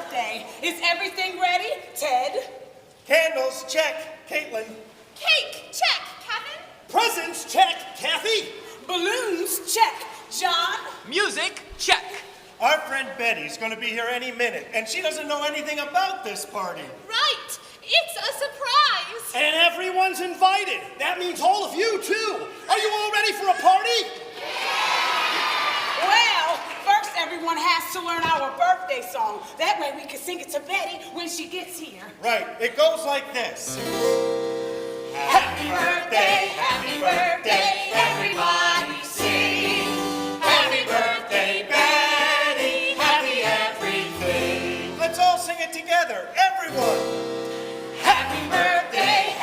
birthday. Is everything ready, Ted? Candles, check, Caitlin. Cake, check, Kevin. Presents, check, Kathy. Balloons, check, John. Music, check. Our friend Betty's going to be here any minute, and she doesn't know anything about this party. Right, it's a surprise. And everyone's invited. That means all of you, too. Are you all ready for a party? Well, first everyone has to learn our birthday song. That way we can sing it to Betty when she gets here. Right, it goes like this. Happy birthday, everybody sing. Happy birthday, Betty, happy everything. Let's all sing it together, everyone. Happy birthday,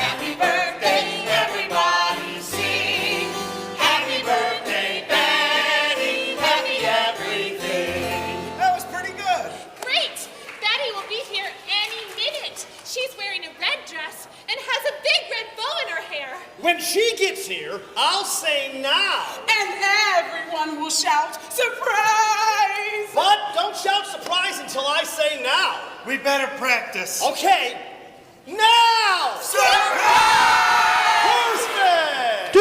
everybody sing. Happy birthday, Betty, happy everything. That was pretty good. Great, Betty will be here any minute. She's wearing a red dress and has a big red bow in her hair. When she gets here, I'll say now. And everyone will shout, surprise! But don't shout surprise until I say now. We better practice. Okay. Now! Surprise! Perfect!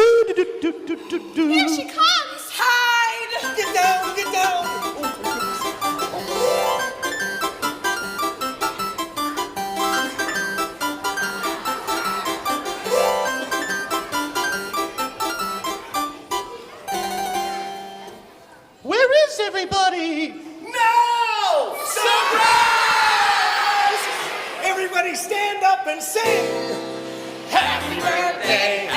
Here she comes. Hide! Get down, get down! Where is everybody? Now! Surprise! Everybody stand up and sing! Happy birthday,